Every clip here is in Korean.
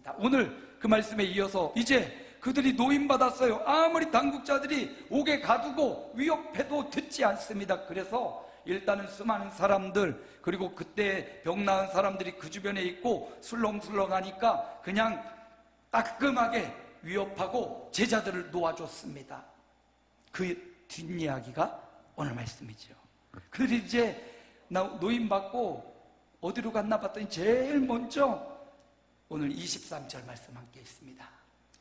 있습니다. 오늘 그 말씀에 이어서 이제 그들이 노임받았어요. 아무리 당국자들이 옥에 가두고 위협해도 듣지 않습니다. 그래서 일단은 수많은 사람들, 그리고 그때 병 나은 사람들이 그 주변에 있고 술렁술렁하니까 그냥 따끔하게 위협하고 제자들을 놓아줬습니다. 그 뒷이야기가 오늘 말씀이죠. 그들이 이제 노임받고 어디로 갔나 봤더니 제일 먼저 오늘 23절 말씀 함께 있습니다.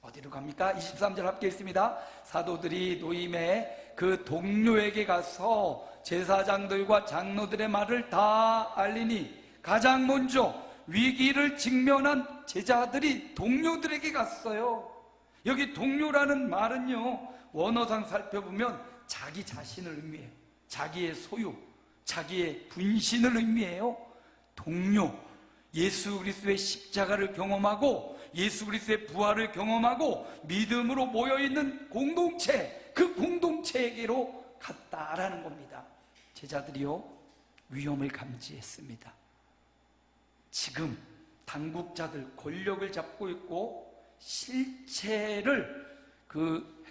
어디로 갑니까? 23절 함께 있습니다. 사도들이 노임에 그 동료에게 가서 제사장들과 장로들의 말을 다 알리니 가장 먼저 위기를 직면한 제자들이 동료들에게 갔어요. 여기 동료라는 말은요, 원어상 살펴보면 자기 자신을 의미해요. 자기의 소유, 자기의 분신을 의미해요. 동료, 예수 그리스도의 십자가를 경험하고 예수 그리스도의 부활을 경험하고 믿음으로 모여있는 공동체, 그 공동체에게로 갔다라는 겁니다. 제자들이요, 위험을 감지했습니다. 지금 당국자들, 권력을 잡고 있고 실체를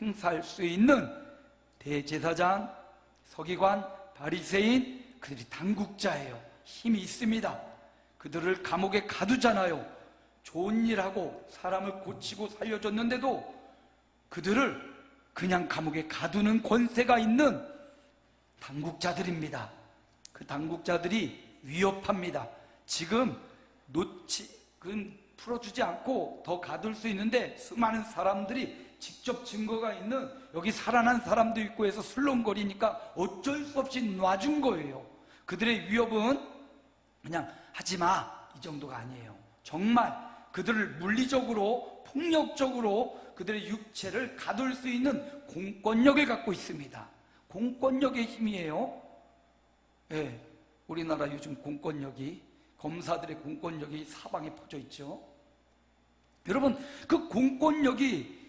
행사할 수 있는 대제사장, 서기관, 바리새인, 그들이 당국자예요. 힘이 있습니다. 그들을 감옥에 가두잖아요. 좋은 일하고 사람을 고치고 살려줬는데도 그들을 그냥 감옥에 가두는 권세가 있는 당국자들입니다. 그 당국자들이 위협합니다. 지금 풀어주지 않고 더 가둘 수 있는데 수많은 사람들이 직접 증거가 있는, 여기 살아난 사람도 있고 해서 술렁거리니까 어쩔 수 없이 놔준 거예요. 그들의 위협은 그냥 하지마 이 정도가 아니에요. 정말 그들을 물리적으로 폭력적으로 그들의 육체를 가둘 수 있는 공권력을 갖고 있습니다. 공권력의 힘이에요. 네, 우리나라 요즘 공권력이, 검사들의 공권력이 사방에 퍼져 있죠. 여러분, 그 공권력이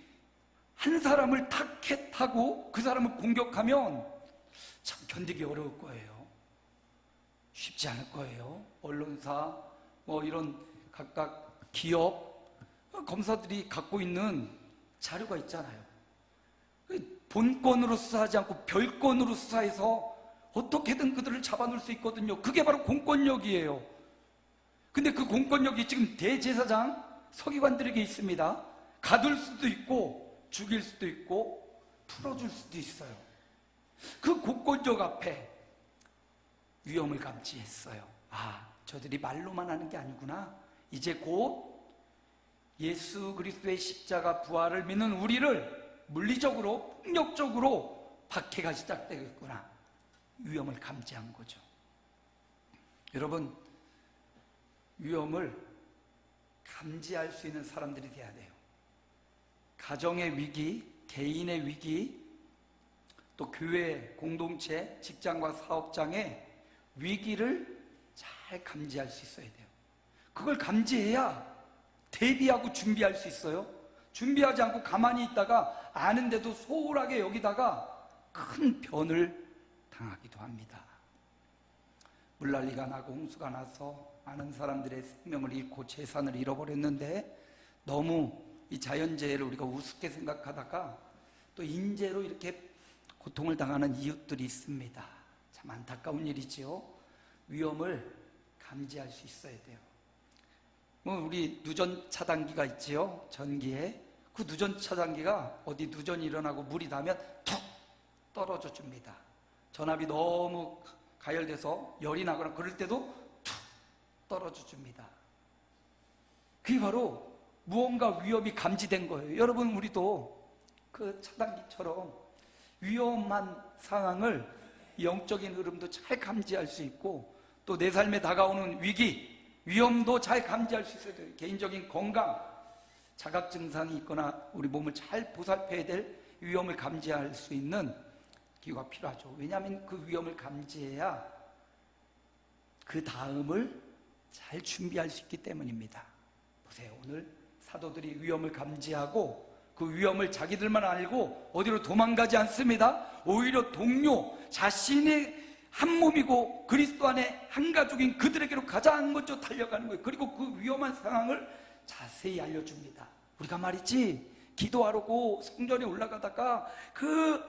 한 사람을 타겟하고 그 사람을 공격하면 참 견디기 어려울 거예요. 쉽지 않을 거예요. 언론사, 이런 각각 기업, 검사들이 갖고 있는 자료가 있잖아요. 본건으로 수사하지 않고 별건으로 수사해서 어떻게든 그들을 잡아놓을 수 있거든요. 그게 바로 공권력이에요. 근데 그 공권력이 지금 대제사장, 서기관들에게 있습니다. 가둘 수도 있고 죽일 수도 있고 풀어줄 수도 있어요. 그 공권력 앞에 위험을 감지했어요. 아, 저들이 말로만 하는 게 아니구나. 이제 곧 예수 그리스도의 십자가 부활을 믿는 우리를 물리적으로, 폭력적으로 박해가 시작되겠구나. 위험을 감지한 거죠. 여러분, 위험을 감지할 수 있는 사람들이 돼야 돼요. 가정의 위기, 개인의 위기, 또 교회, 공동체, 직장과 사업장의 위기를 잘 감지할 수 있어야 돼요. 그걸 감지해야 대비하고 준비할 수 있어요. 준비하지 않고 가만히 있다가 아는데도 소홀하게 여기다가 큰 변을 당하기도 합니다. 물난리가 나고 홍수가 나서 많은 사람들의 생명을 잃고 재산을 잃어버렸는데, 너무 이 자연재해를 우리가 우습게 생각하다가 또 인재로 이렇게 고통을 당하는 이웃들이 있습니다. 참 안타까운 일이지요. 위험을 감지할 수 있어야 돼요. 우리 누전 차단기가 있지요. 전기에. 그 누전 차단기가 어디 누전이 일어나고 물이 나면 툭 떨어져 줍니다. 전압이 너무 가열돼서 열이 나거나 그럴 때도 툭 떨어져 줍니다. 그게 바로 무언가 위험이 감지된 거예요. 여러분, 우리도 그 차단기처럼 위험한 상황을, 영적인 흐름도 잘 감지할 수 있고, 또 내 삶에 다가오는 위기, 위험도 잘 감지할 수 있어야 돼요. 개인적인 건강, 자각 증상이 있거나 우리 몸을 잘 보살펴야 될 위험을 감지할 수 있는 기구가 필요하죠. 왜냐하면 그 위험을 감지해야 그 다음을 잘 준비할 수 있기 때문입니다. 보세요. 오늘 사도들이 위험을 감지하고 그 위험을 자기들만 알고 어디로 도망가지 않습니다. 오히려 동료, 자신의 한 몸이고 그리스도 안에 한 가족인 그들에게로 가장 먼저 달려가는 거예요. 그리고 그 위험한 상황을 자세히 알려줍니다. 우리가 말이지 기도하려고 성전에 올라가다가 그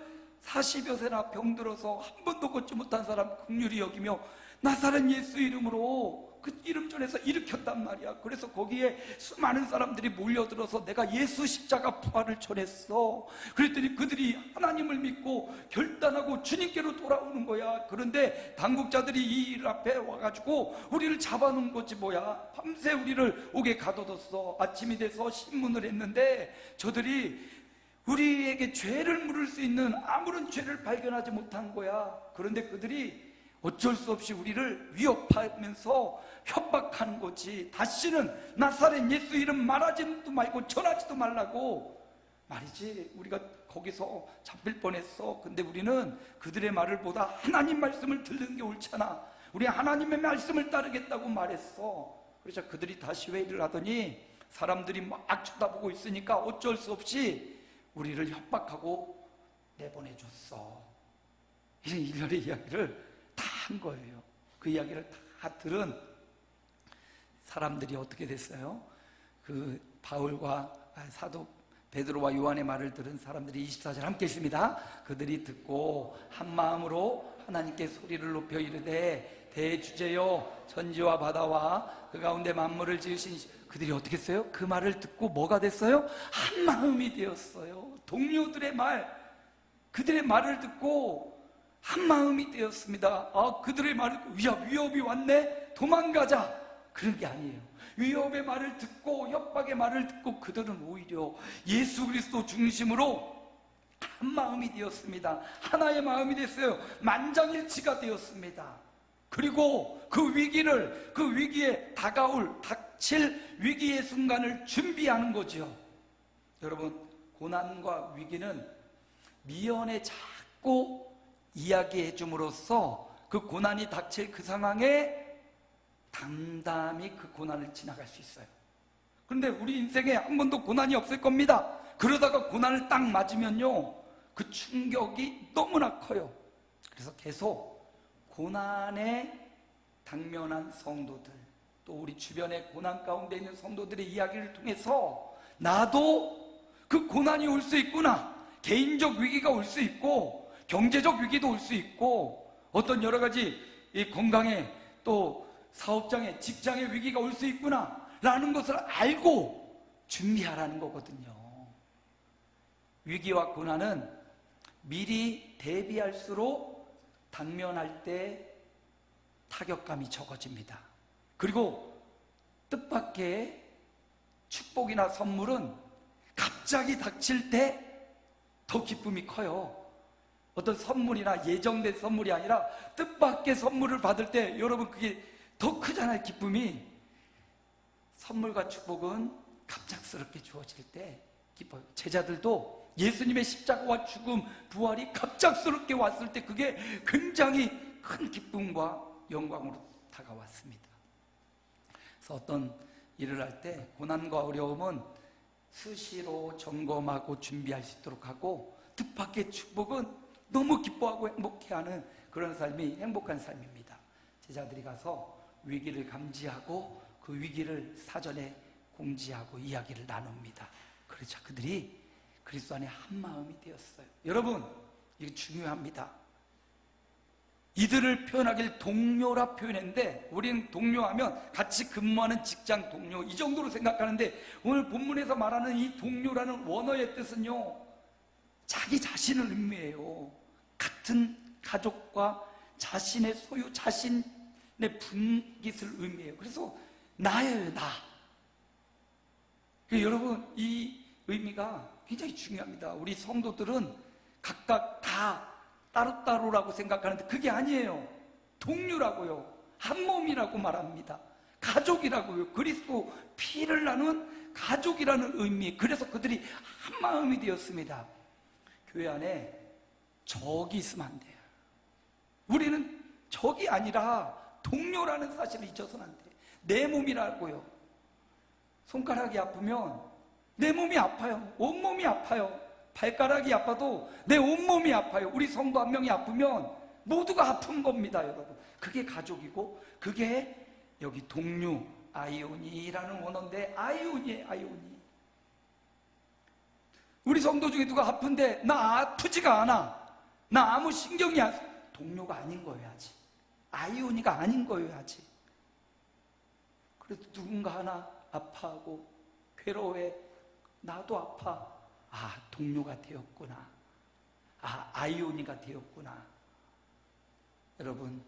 40여 세나 병들어서 한 번도 걷지 못한 사람 긍휼히 여기며 나사렛 예수 이름으로 그 이름 전에서 일으켰단 말이야. 그래서 거기에 수많은 사람들이 몰려들어서 내가 예수 십자가 부활을 전했어. 그랬더니 그들이 하나님을 믿고 결단하고 주님께로 돌아오는 거야. 그런데 당국자들이 이 일 앞에 와가지고 우리를 잡아놓은 거지 뭐야. 밤새 우리를 옥에 가둬뒀어. 아침이 돼서 신문을 했는데 저들이 우리에게 죄를 물을 수 있는 아무런 죄를 발견하지 못한 거야. 그런데 그들이 어쩔 수 없이 우리를 위협하면서 협박하는 거지. 다시는 나사렛 예수 이름 말하지도 말고 전하지도 말라고 말이지. 우리가 거기서 잡힐 뻔했어. 근데 우리는 그들의 말을 보다 하나님 말씀을 듣는 게 옳잖아. 우리 하나님의 말씀을 따르겠다고 말했어. 그래서 그들이 다시 회의를 하더니 사람들이 막 쳐다보고 있으니까 어쩔 수 없이 우리를 협박하고 내보내줬어. 이런 일련의 이야기를 다 한 거예요. 그 이야기를 다 들은 사람들이 어떻게 됐어요? 그 바울과 사도 베드로와 요한의 말을 들은 사람들이 24절 함께 있습니다. 그들이 듣고 한 마음으로 하나님께 소리를 높여 이르되 대주제여 천지와 바다와 그 가운데 만물을 지으신 그들이 어떻게 했어요? 그 말을 듣고 뭐가 됐어요? 한 마음이 되었어요. 동료들의 말, 그들의 말을 듣고 한 마음이 되었습니다. 그들의 말을 듣고 위협이 왔네? 도망가자. 그런 게 아니에요. 위협의 말을 듣고 협박의 말을 듣고 그들은 오히려 예수 그리스도 중심으로 한 마음이 되었습니다. 하나의 마음이 됐어요. 만장일치가 되었습니다. 그리고 그 위기에 닥칠 위기의 순간을 준비하는 거죠. 여러분, 고난과 위기는 미연에 자꾸 이야기해 줌으로써 그 고난이 닥칠 그 상황에 담담히 그 고난을 지나갈 수 있어요. 그런데 우리 인생에 한 번도 고난이 없을 겁니다. 그러다가 고난을 딱 맞으면요, 그 충격이 너무나 커요. 그래서 계속 고난에 당면한 성도들, 또 우리 주변에 고난 가운데 있는 성도들의 이야기를 통해서 나도 그 고난이 올 수 있구나, 개인적 위기가 올 수 있고 경제적 위기도 올 수 있고 어떤 여러 가지 이 건강에 또 사업장에 직장의 위기가 올 수 있구나 라는 것을 알고 준비하라는 거거든요. 위기와 고난은 미리 대비할수록 당면할 때 타격감이 적어집니다. 그리고 뜻밖의 축복이나 선물은 갑자기 닥칠 때 더 기쁨이 커요. 어떤 선물이나 예정된 선물이 아니라 뜻밖의 선물을 받을 때 여러분 그게 더 크잖아요. 기쁨이. 선물과 축복은 갑작스럽게 주어질 때 기뻐요. 제자들도 예수님의 십자가와 죽음, 부활이 갑작스럽게 왔을 때 그게 굉장히 큰 기쁨과 영광으로 다가왔습니다. 그래서 어떤 일을 할 때 고난과 어려움은 수시로 점검하고 준비할 수 있도록 하고, 뜻밖의 축복은 너무 기뻐하고 행복해하는 그런 삶이 행복한 삶입니다. 제자들이 가서 위기를 감지하고 그 위기를 사전에 공지하고 이야기를 나눕니다. 그래서 그들이 그리스도 안에 한 마음이 되었어요. 여러분, 이게 중요합니다. 이들을 표현하길 동료라 표현했는데 우리는 동료하면 같이 근무하는 직장 동료 이 정도로 생각하는데, 오늘 본문에서 말하는 이 동료라는 원어의 뜻은요, 자기 자신을 의미해요. 같은 가족과 자신의 소유, 자신의 분깃을 의미해요. 그래서 나예요, 나. 여러분, 이 의미가 굉장히 중요합니다. 우리 성도들은 각각 다 따로따로라고 생각하는데 그게 아니에요. 동료라고요. 한 몸이라고 말합니다. 가족이라고요. 그리스도 피를 나눈 가족이라는 의미. 그래서 그들이 한 마음이 되었습니다. 교회 안에 적이 있으면 안 돼요. 우리는 적이 아니라 동료라는 사실을 잊어서는 안 돼요. 내 몸이라고요. 손가락이 아프면 내 몸이 아파요. 온몸이 아파요. 발가락이 아파도 내 온몸이 아파요. 우리 성도 한 명이 아프면 모두가 아픈 겁니다, 여러분. 그게 가족이고 그게 여기 동료 아이오니라는 원어인데 아이오니에 아이오니. 우리 성도 중에 누가 아픈데 나 아프지가 않아, 나 아무 신경이 안, 동료가 아닌 거여야지, 아이오니가 아닌 거여야지. 그래도 누군가 하나 아파하고 괴로워해, 나도 아파, 아 동료가 되었구나, 아 아이오니가 되었구나. 여러분,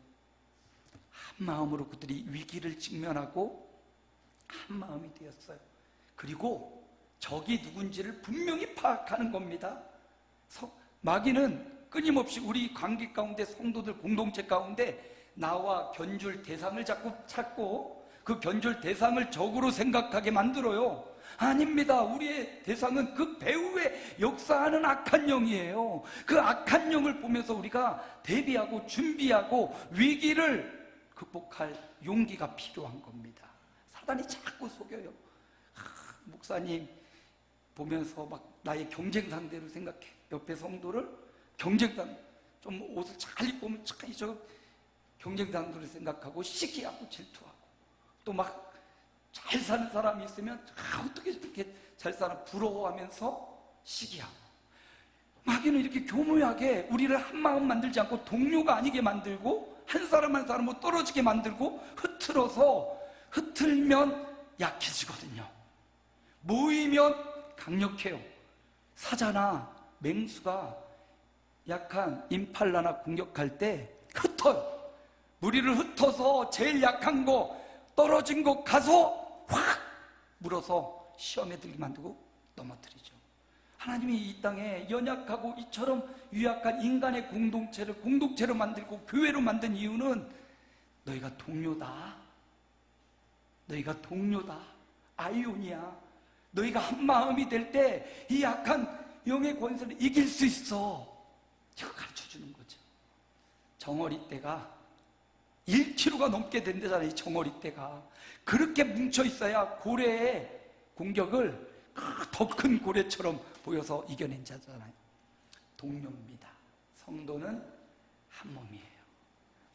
한 마음으로 그들이 위기를 직면하고 한 마음이 되었어요. 그리고 적이 누군지를 분명히 파악하는 겁니다. 마귀는 끊임없이 우리 관계 가운데, 성도들 공동체 가운데 나와 견줄 대상을 자꾸 찾고 그 견줄 대상을 적으로 생각하게 만들어요. 아닙니다. 우리의 대상은 그 배후에 역사하는 악한 영이에요. 그 악한 영을 보면서 우리가 대비하고 준비하고 위기를 극복할 용기가 필요한 겁니다. 사단이 자꾸 속여요. 목사님 보면서 막 나의 경쟁 상대로 생각해. 옆에 성도를 경쟁 상대, 좀 옷을 잘 입고 오면 참 저 경쟁 상대로 생각하고 시기하고 질투하고, 또 막 잘 사는 사람이 있으면 어떻게 저렇게 잘 사나 부러워하면서 시기하고. 마귀는 이렇게 교묘하게 우리를 한 마음 만들지 않고 동료가 아니게 만들고 한 사람 한 사람으로 떨어지게 만들고 흐트러서 약해지거든요. 모이면 강력해요. 사자나 맹수가 약한 임팔라나 공격할 때 흩어요. 무리를 흩어서 제일 약한 거, 떨어진 거 가서 확 물어서 시험에 들게 만들고 넘어뜨리죠. 하나님이 이 땅에 연약하고 이처럼 유약한 인간의 공동체로 만들고 교회로 만든 이유는 너희가 동료다, 너희가 동료다, 아이오니야, 너희가 한 마음이 될 때 이 약한 영의 권세를 이길 수 있어, 이거 가르쳐주는 거죠. 정어리 떼가 1kg가 넘게 된다잖아요. 이 정어리 떼가 그렇게 뭉쳐 있어야 고래의 공격을 더 큰 고래처럼 보여서 이겨낸 자잖아요. 동료입니다. 성도는 한 몸이에요.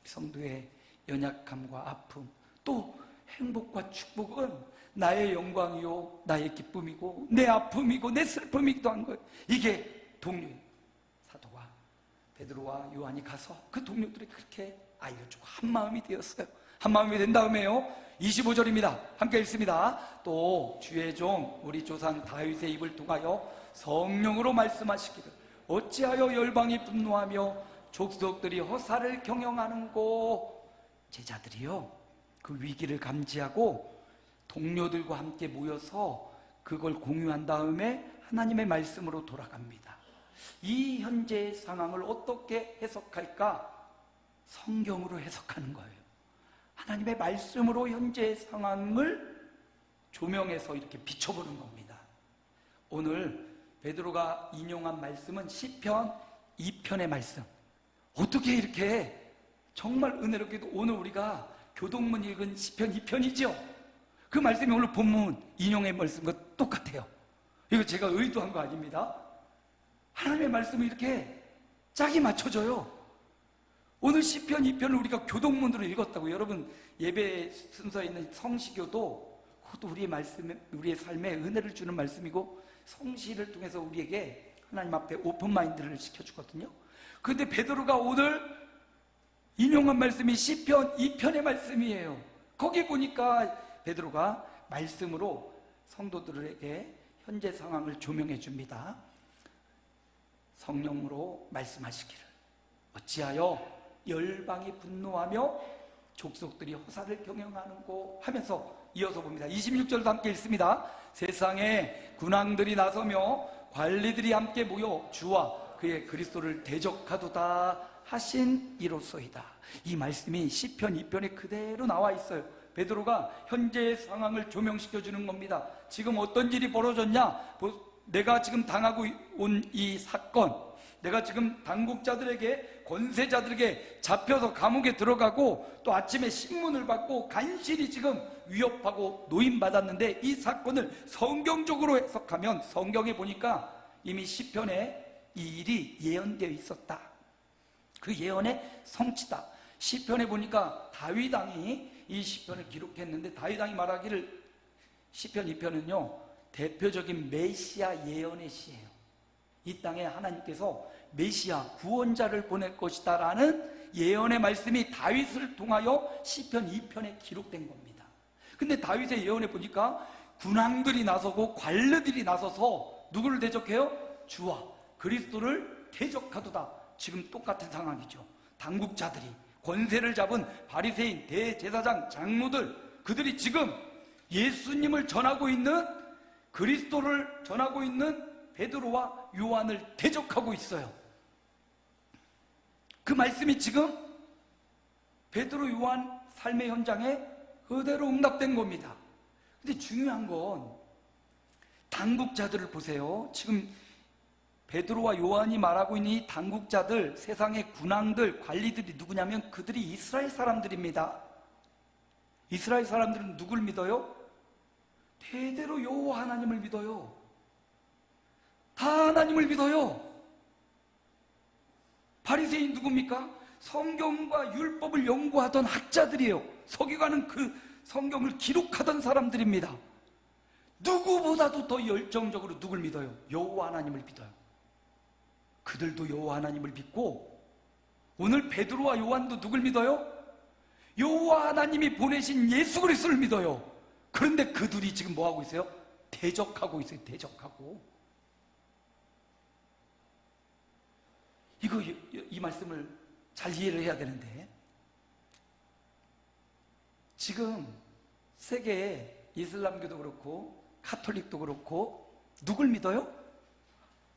성도의 연약함과 아픔, 또 행복과 축복은 나의 영광이요, 나의 기쁨이고 내 아픔이고 내 슬픔이기도 한 거예요. 이게 동료예요. 사도가 베드로와 요한이 가서 그 동료들이 그렇게 알려주고 한 마음이 되었어요. 한 마음이 된 다음에요, 25절입니다. 함께 읽습니다. 또 주의 종 우리 조상 다윗의 입을 통하여 성령으로 말씀하시기를 어찌하여 열방이 분노하며 족속들이 허사를 경영하는고. 제자들이요, 그 위기를 감지하고 동료들과 함께 모여서 그걸 공유한 다음에 하나님의 말씀으로 돌아갑니다. 이 현재의 상황을 어떻게 해석할까? 성경으로 해석하는 거예요. 하나님의 말씀으로 현재의 상황을 조명해서 이렇게 비춰보는 겁니다. 오늘 베드로가 인용한 말씀은 시편 2편의 말씀. 어떻게 이렇게 정말 은혜롭게도 오늘 우리가 교동문 읽은 시편 2편이죠? 그 말씀이 오늘 본문 인용의 말씀과 똑같아요. 이거 제가 의도한 거 아닙니다. 하나님의 말씀이 이렇게 짝이 맞춰져요. 오늘 시편 2편을 우리가 교동문으로 읽었다고. 여러분, 예배 순서에 있는 성시교도 그것도 우리의 삶에 은혜를 주는 말씀이고, 성시를 통해서 우리에게 하나님 앞에 오픈마인드를 시켜주거든요. 그런데 베드로가 오늘 인용한 말씀이 시편 2편의 말씀이에요. 거기 보니까 베드로가 말씀으로 성도들에게 현재 상황을 조명해 줍니다. 성령으로 말씀하시기를 어찌하여 열방이 분노하며 족속들이 허사를 경영하는고 하면서 이어서 봅니다. 26절도 함께 읽습니다. 세상에 군왕들이 나서며 관리들이 함께 모여 주와 그의 그리스도를 대적하도다 하신 이로소이다. 이 말씀이 시편 2편에 그대로 나와 있어요. 베드로가 현재의 상황을 조명시켜주는 겁니다. 지금 어떤 일이 벌어졌냐? 내가 지금 당하고 온 이 사건, 내가 지금 당국자들에게, 권세자들에게 잡혀서 감옥에 들어가고 또 아침에 신문을 받고 간신히 지금 위협하고 노임받았는데, 이 사건을 성경적으로 해석하면 성경에 보니까 이미 시편에 이 일이 예언되어 있었다. 그 예언의 성취다. 시편에 보니까 다윗 왕이 이 시편을 기록했는데 다윗 왕이 말하기를 시편 2편은요 대표적인 메시아 예언의 시예요. 이 땅에 하나님께서 메시아 구원자를 보낼 것이다 라는 예언의 말씀이 다윗을 통하여 시편 2편에 기록된 겁니다. 근데 다윗의 예언에 보니까 군왕들이 나서고 관르들이 나서서 누구를 대적해요? 주와 그리스도를 대적하도다. 지금 똑같은 상황이죠. 당국자들이 권세를 잡은 바리새인, 대제사장, 장로들, 그들이 지금 예수님을 전하고 있는, 그리스도를 전하고 있는 베드로와 요한을 대적하고 있어요. 그 말씀이 지금 베드로, 요한 삶의 현장에 그대로 응답된 겁니다. 근데 중요한 건 당국자들을 보세요. 지금 베드로와 요한이 말하고 있는 이 당국자들, 세상의 군왕들, 관리들이 누구냐면 그들이 이스라엘 사람들입니다. 이스라엘 사람들은 누굴 믿어요? 대대로 여호와 하나님을 믿어요. 다 하나님을 믿어요. 바리새인 누굽니까? 성경과 율법을 연구하던 학자들이에요. 서기관은 그 성경을 기록하던 사람들입니다. 누구보다도 더 열정적으로 누굴 믿어요? 여호와 하나님을 믿어요. 그들도 여호와 하나님을 믿고, 오늘 베드로와 요한도 누굴 믿어요? 여호와 하나님이 보내신 예수 그리스도를 믿어요. 그런데 그 둘이 지금 뭐 하고 있어요? 대적하고 있어요. 대적하고. 이 말씀을 잘 이해를 해야 되는데, 지금 세계에 이슬람교도 그렇고 카톨릭도 그렇고 누굴 믿어요?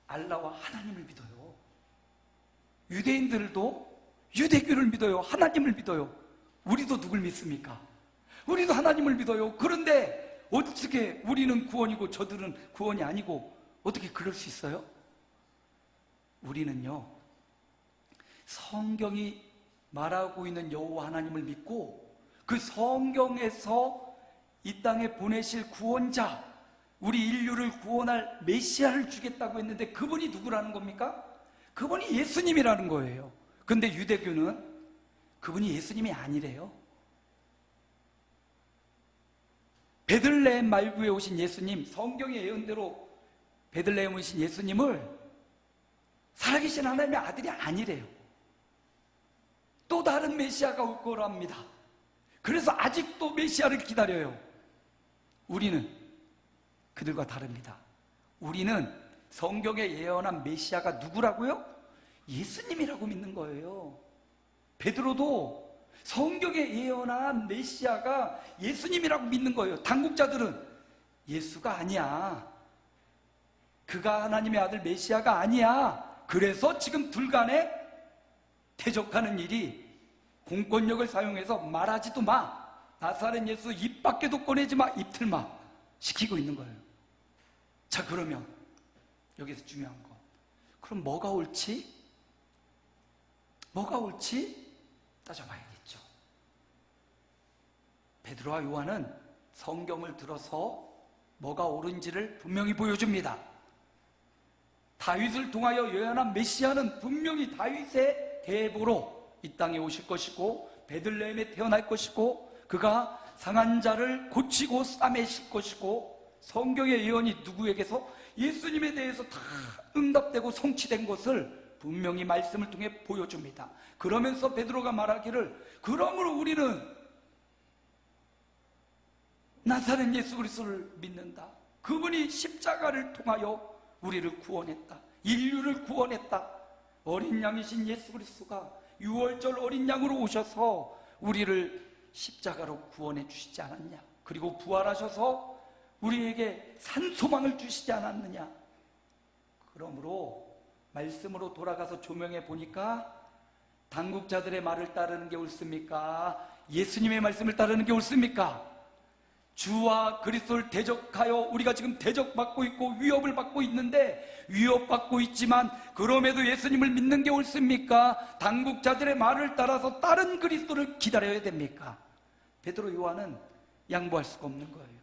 알라와 하나님을 믿어요. 유대인들도 유대교를 믿어요. 하나님을 믿어요. 우리도 누굴 믿습니까? 우리도 하나님을 믿어요. 그런데 어떻게 우리는 구원이고 저들은 구원이 아니고 어떻게 그럴 수 있어요? 우리는요, 성경이 말하고 있는 여호와 하나님을 믿고 그 성경에서 이 땅에 보내실 구원자, 우리 인류를 구원할 메시아를 주겠다고 했는데 그분이 누구라는 겁니까? 그분이 예수님이라는 거예요. 근데 유대교는 그분이 예수님이 아니래요. 베들레헴 말구에 오신 예수님, 성경의 예언대로 베들레헴에 오신 예수님을 살아계신 하나님의 아들이 아니래요. 또 다른 메시아가 올 거랍니다. 그래서 아직도 메시아를 기다려요. 우리는 그들과 다릅니다. 우리는 성경에 예언한 메시아가 누구라고요? 예수님이라고 믿는 거예요. 베드로도 성경에 예언한 메시아가 예수님이라고 믿는 거예요. 당국자들은 예수가 아니야, 그가 하나님의 아들 메시아가 아니야, 그래서 지금 둘간에 대적하는 일이, 공권력을 사용해서 말하지도 마, 나사렛 예수 입 밖에도 꺼내지 마, 입틀마 시키고 있는 거예요. 자, 그러면 여기서 중요한 거, 그럼 뭐가 옳지? 뭐가 옳지? 따져봐야겠죠. 베드로와 요한은 성경을 들어서 뭐가 옳은지를 분명히 보여줍니다. 다윗을 통하여 예언한 메시아는 분명히 다윗의 대보로 이 땅에 오실 것이고 베들레헴에 태어날 것이고 그가 상한 자를 고치고 싸매실 것이고, 성경의 예언이 누구에게서 예수님에 대해서 다 응답되고 성취된 것을 분명히 말씀을 통해 보여줍니다. 그러면서 베드로가 말하기를, 그러므로 우리는 나사렛 예수 그리스도를 믿는다. 그분이 십자가를 통하여 우리를 구원했다. 인류를 구원했다. 어린 양이신 예수 그리스도가 6월절 어린 양으로 오셔서 우리를 십자가로 구원해 주시지 않았냐? 그리고 부활하셔서 우리에게 산 소망을 주시지 않았느냐? 그러므로 말씀으로 돌아가서 조명해 보니까 당국자들의 말을 따르는 게 옳습니까? 예수님의 말씀을 따르는 게 옳습니까? 주와 그리스도를 대적하여 우리가 지금 대적받고 있고 위협을 받고 있는데, 위협받고 있지만 그럼에도 예수님을 믿는 게 옳습니까? 당국자들의 말을 따라서 다른 그리스도를 기다려야 됩니까? 베드로, 요한은 양보할 수가 없는 거예요.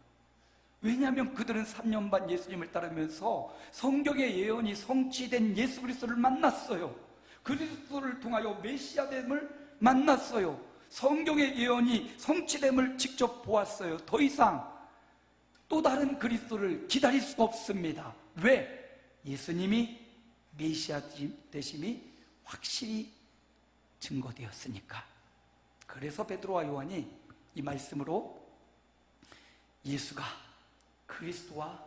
왜냐하면 그들은 3년 반 예수님을 따르면서 성경의 예언이 성취된 예수 그리스도를 만났어요. 그리스도를 통하여 메시아됨을 만났어요. 성경의 예언이 성취됨을 직접 보았어요. 더 이상 또 다른 그리스도를 기다릴 수가 없습니다. 왜? 예수님이 메시아 되심이 확실히 증거되었으니까. 그래서 베드로와 요한이 이 말씀으로 예수가 그리스도와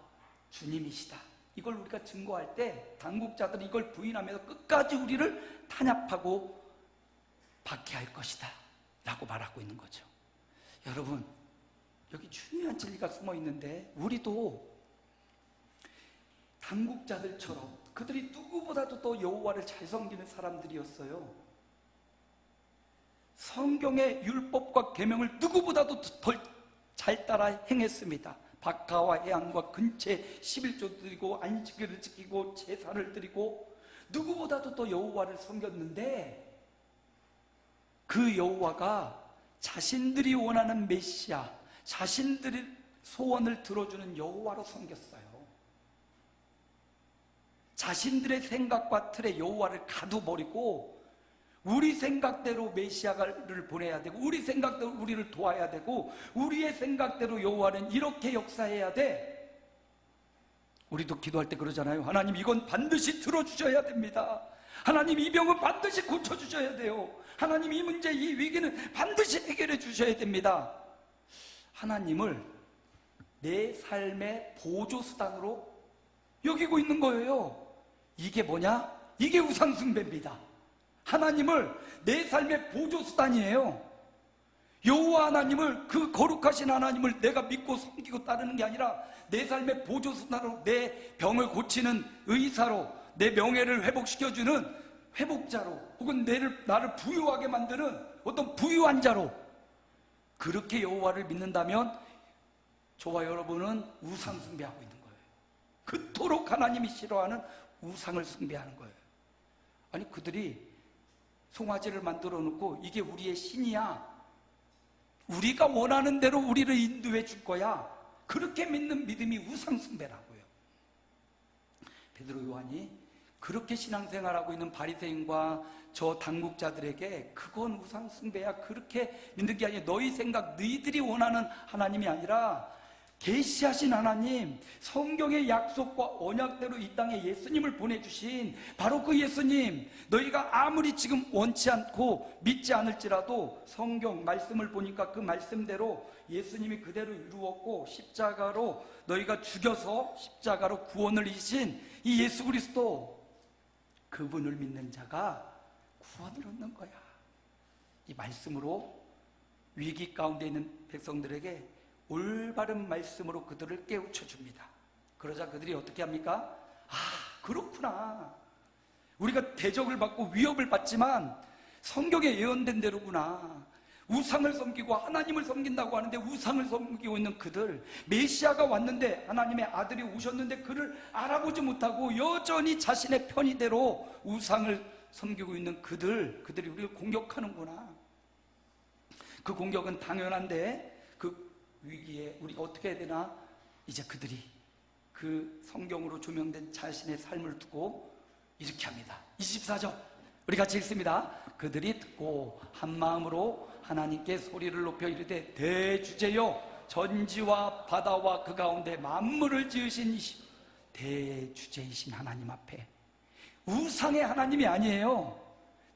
주님이시다, 이걸 우리가 증거할 때 당국자들은 이걸 부인하면서 끝까지 우리를 탄압하고 박해할 것이다 라고 말하고 있는 거죠. 여러분, 여기 중요한 진리가 숨어 있는데, 우리도 당국자들처럼 그들이 누구보다도 더 여호와를 잘 섬기는 사람들이었어요. 성경의 율법과 계명을 누구보다도 덜 잘 따라 행했습니다. 박하와 해안과 근처에 11조 드리고 안식일을 지키고 제사를 드리고 누구보다도 더 여호와를 섬겼는데, 그 여호와가 자신들이 원하는 메시아, 자신들의 소원을 들어주는 여호와로 섬겼어요. 자신들의 생각과 틀에 여호와를 가둬버리고 우리 생각대로 메시아를 보내야 되고, 우리 생각대로 우리를 도와야 되고, 우리의 생각대로 여호와는 이렇게 역사해야 돼. 우리도 기도할 때 그러잖아요. 하나님, 이건 반드시 들어주셔야 됩니다. 하나님, 이 병은 반드시 고쳐주셔야 돼요. 하나님, 이 문제, 이 위기는 반드시 해결해 주셔야 됩니다. 하나님을 내 삶의 보조수단으로 여기고 있는 거예요. 이게 뭐냐? 이게 우상숭배입니다. 하나님을 내 삶의 보조수단이에요. 여호와 하나님을, 그 거룩하신 하나님을 내가 믿고 섬기고 따르는 게 아니라 내 삶의 보조수단으로, 내 병을 고치는 의사로, 내 명예를 회복시켜주는 회복자로, 혹은 나를 부유하게 만드는 어떤 부유한 자로, 그렇게 여호와를 믿는다면 저와 여러분은 우상 숭배하고 있는 거예요. 그토록 하나님이 싫어하는 우상을 숭배하는 거예요. 아니, 그들이 송아지를 만들어 놓고 이게 우리의 신이야, 우리가 원하는 대로 우리를 인도해 줄 거야, 그렇게 믿는 믿음이 우상 숭배라고요. 베드로 요한이 그렇게 신앙생활하고 있는 바리새인과 저 당국자들에게 그건 우상 숭배야, 그렇게 믿는 게 아니라 너희 생각, 너희들이 원하는 하나님이 아니라 계시하신 하나님, 성경의 약속과 언약대로 이 땅에 예수님을 보내주신 바로 그 예수님, 너희가 아무리 지금 원치 않고 믿지 않을지라도 성경 말씀을 보니까 그 말씀대로 예수님이 그대로 이루었고, 십자가로 너희가 죽여서 십자가로 구원을 이신 이 예수 그리스도, 그분을 믿는 자가 구원을 얻는 거야. 이 말씀으로 위기 가운데 있는 백성들에게 올바른 말씀으로 그들을 깨우쳐 줍니다. 그러자 그들이 어떻게 합니까? 아, 그렇구나, 우리가 대적을 받고 위협을 받지만 성경에 예언된 대로구나. 우상을 섬기고 하나님을 섬긴다고 하는데 우상을 섬기고 있는 그들, 메시아가 왔는데, 하나님의 아들이 오셨는데 그를 알아보지 못하고 여전히 자신의 편의대로 우상을 섬기고 있는 그들이 우리를 공격하는구나. 그 공격은 당연한데, 그 위기에 우리가 어떻게 해야 되나? 이제 그들이 그 성경으로 조명된 자신의 삶을 두고 이렇게 합니다. 24절 우리 같이 읽습니다. 그들이 듣고 한 마음으로 하나님께 소리를 높여 이르되, 대주제여, 전지와 바다와 그 가운데 만물을 지으신 대주제이신 하나님 앞에, 우상의 하나님이 아니에요.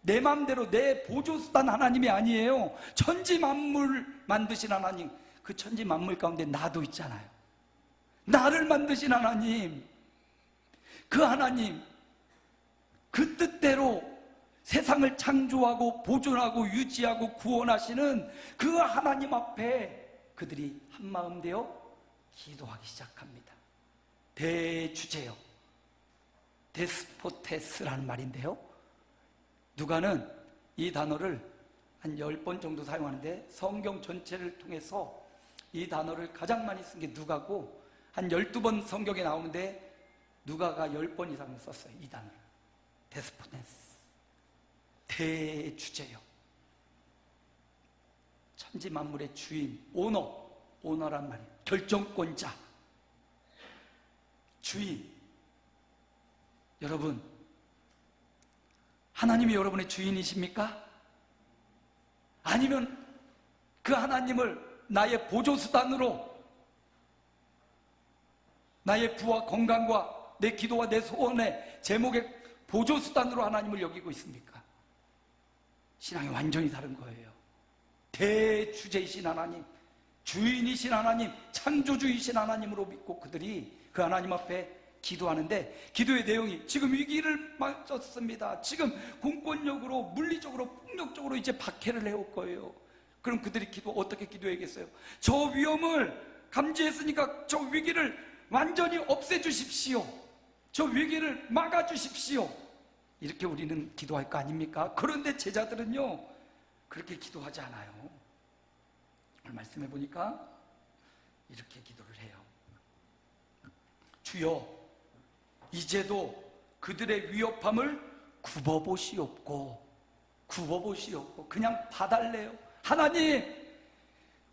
내 마음대로 내 보조수단 하나님이 아니에요. 천지 만물 만드신 하나님, 그 천지 만물 가운데 나도 있잖아요. 나를 만드신 하나님, 그 하나님, 그 뜻대로 세상을 창조하고 보존하고 유지하고 구원하시는 그 하나님 앞에 그들이 한마음 되어 기도하기 시작합니다. 대주제요, 데스포테스라는 말인데요, 누가는 이 단어를 한 10번 정도 사용하는데, 성경 전체를 통해서 이 단어를 가장 많이 쓴 게 누가고, 한 12번 성경에 나오는데 누가가 10번 이상을 썼어요. 이 단어를, 데스포테스, 대주제요, 천지 만물의 주인, 오너란 말이에요. 결정권자, 주인. 여러분, 하나님이 여러분의 주인이십니까? 아니면 그 하나님을 나의 보조수단으로, 나의 부와 건강과 내 기도와 내 소원의 제목의 보조수단으로 하나님을 여기고 있습니까? 신앙이 완전히 다른 거예요. 대주제이신 하나님, 주인이신 하나님, 창조주이신 하나님으로 믿고 그들이 그 하나님 앞에 기도하는데, 기도의 내용이 지금 위기를 맞았습니다. 지금 공권력으로, 물리적으로, 폭력적으로 이제 박해를 해올 거예요. 그럼 그들이 어떻게 기도해야겠어요? 저 위험을 감지했으니까 저 위기를 완전히 없애주십시오. 저 위기를 막아주십시오. 이렇게 우리는 기도할 거 아닙니까? 그런데 제자들은요, 그렇게 기도하지 않아요. 오늘 말씀해 보니까 이렇게 기도를 해요. 주여, 이제도 그들의 위협함을 굽어보시옵고, 그냥 봐달래요. 하나님,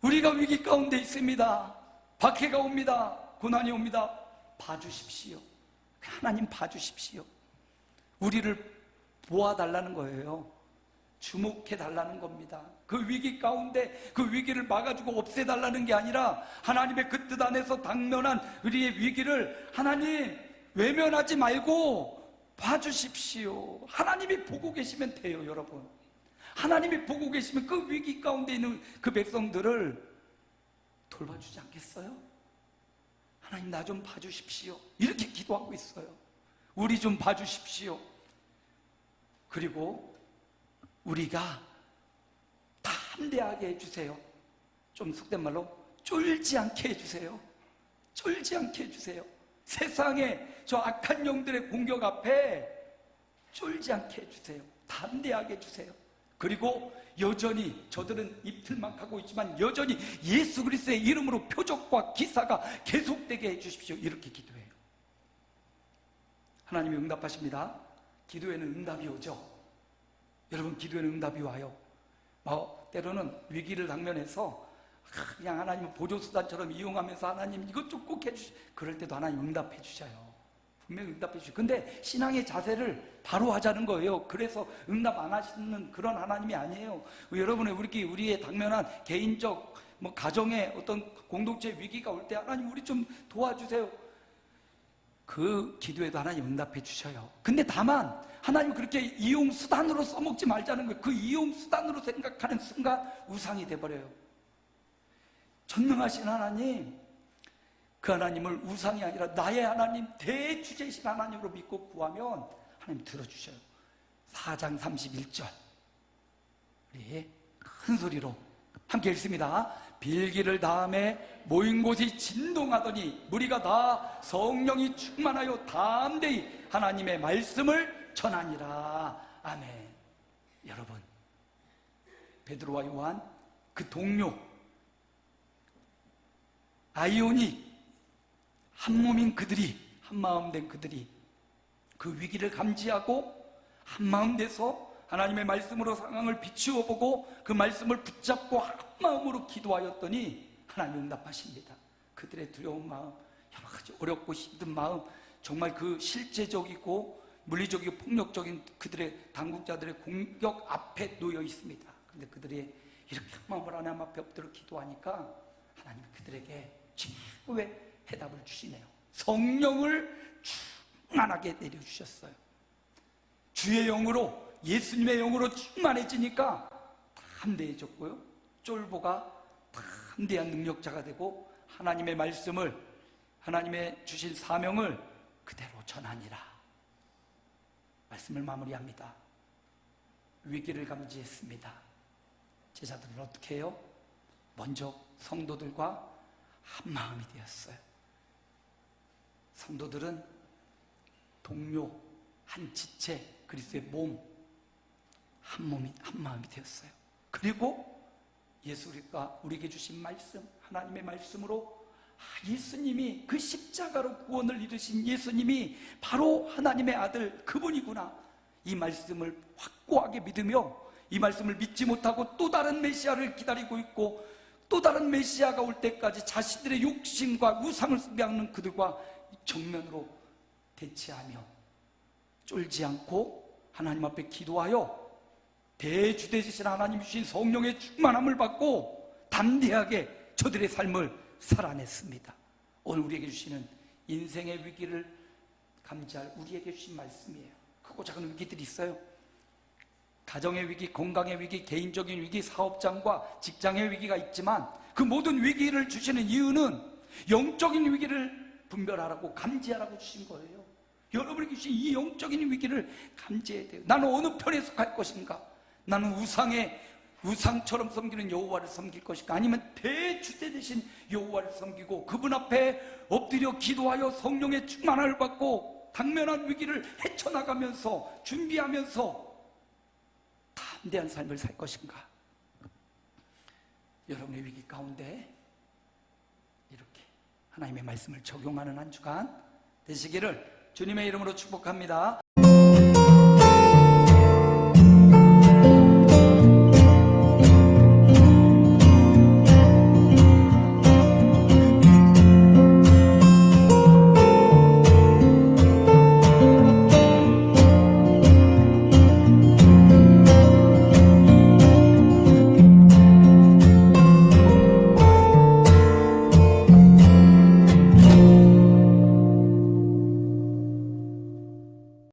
우리가 위기 가운데 있습니다. 박해가 옵니다. 고난이 옵니다. 봐주십시오. 하나님 봐주십시오. 우리를 보아달라는 거예요. 주목해달라는 겁니다. 그 위기 가운데 그 위기를 막아주고 없애달라는 게 아니라, 하나님의 그 뜻 안에서 당면한 우리의 위기를 하나님 외면하지 말고 봐주십시오. 하나님이 보고 계시면 돼요, 여러분. 하나님이 보고 계시면 그 위기 가운데 있는 그 백성들을 돌봐주지 않겠어요? 하나님, 나 좀 봐주십시오. 이렇게 기도하고 있어요. 우리 좀 봐주십시오. 그리고 우리가 담대하게 해주세요. 좀 속된 말로 쫄지 않게 해주세요. 쫄지 않게 해주세요. 세상의 저 악한 영들의 공격 앞에 쫄지 않게 해주세요. 담대하게 해주세요. 그리고 여전히 저들은 입틀막하고 있지만 여전히 예수 그리스도의 이름으로 표적과 기사가 계속되게 해주십시오. 이렇게 기도해요. 하나님이 응답하십니다. 기도에는 응답이 오죠. 여러분, 기도에는 응답이 와요. 때로는 위기를 당면해서 그냥 하나님을 보조수단처럼 이용하면서 하나님 이것 좀 꼭 해주시, 그럴 때도 하나님 응답해 주셔요. 분명히 응답해 주셔요. 근데 신앙의 자세를 바로 하자는 거예요. 그래서 응답 안 하시는 그런 하나님이 아니에요. 여러분의 우리의 당면한 개인적 가정의 어떤 공동체 위기가 올 때 하나님 우리 좀 도와주세요. 그 기도에도 하나님 응답해 주셔요. 근데 다만 하나님 그렇게 이용수단으로 써먹지 말자는 거예요. 그 이용수단으로 생각하는 순간 우상이 돼버려요. 전능하신 하나님, 그 하나님을 우상이 아니라 나의 하나님, 대주제이신 하나님으로 믿고 구하면 하나님 들어주셔요. 4장 31절 우리 큰 소리로 함께 읽습니다. 빌기를 다음에 모인 곳이 진동하더니 무리가 다 성령이 충만하여 담대히 하나님의 말씀을 전하니라. 아멘. 여러분, 베드로와 요한, 그 동료 아이오니, 한 몸인 그들이, 한 마음 된 그들이 그 위기를 감지하고 한 마음 돼서 하나님의 말씀으로 상황을 비추어 보고 그 말씀을 붙잡고 한 마음으로 기도하였더니 하나님 응답하십니다. 그들의 두려운 마음, 여러 가지 어렵고 힘든 마음, 정말 그 실제적이고 물리적이고 폭력적인 그들의 당국자들의 공격 앞에 놓여 있습니다. 그런데 그들이 이렇게 한 마음으로 하나님 앞에 엎드려 기도하니까 하나님 그들에게 최고의 해답을 주시네요. 성령을 충만하게 내려주셨어요. 주의 영으로, 예수님의 영으로 충만해지니까 담대해졌고요, 쫄보가 담대한 능력자가 되고 하나님의 말씀을, 하나님의 주신 사명을 그대로 전하니라. 말씀을 마무리합니다. 위기를 감지했습니다. 제자들은 어떻게 해요? 먼저 성도들과 한 마음이 되었어요. 성도들은 동료, 한 지체, 그리스도의 몸, 한 마음이 되었어요. 그리고 예수가 우리에게 주신 말씀, 하나님의 말씀으로 예수님이, 그 십자가로 구원을 이루신 예수님이 바로 하나님의 아들 그분이구나, 이 말씀을 확고하게 믿으며 이 말씀을 믿지 못하고 또 다른 메시아를 기다리고 있고 또 다른 메시아가 올 때까지 자신들의 욕심과 우상을 숭배하는 그들과 정면으로 대치하며 쫄지 않고 하나님 앞에 기도하여 대주대지신 하나님 주신 성령의 충만함을 받고 담대하게 저들의 삶을 살아냈습니다. 오늘 우리에게 주시는 인생의 위기를 감지할 우리에게 주신 말씀이에요. 크고 작은 위기들이 있어요. 가정의 위기, 건강의 위기, 개인적인 위기, 사업장과 직장의 위기가 있지만 그 모든 위기를 주시는 이유는 영적인 위기를 분별하라고, 감지하라고 주신 거예요. 여러분에게 주신 이 영적인 위기를 감지해야 돼요. 나는 어느 편에 속할 것인가? 나는 우상처럼 섬기는 여호와를 섬길 것인가? 아니면 대주대 되신 여호와를 섬기고 그분 앞에 엎드려 기도하여 성령의 충만함을 받고 당면한 위기를 헤쳐나가면서 준비하면서 담대한 삶을 살 것인가? 여러분의 위기 가운데 이렇게 하나님의 말씀을 적용하는 한 주간 되시기를 주님의 이름으로 축복합니다.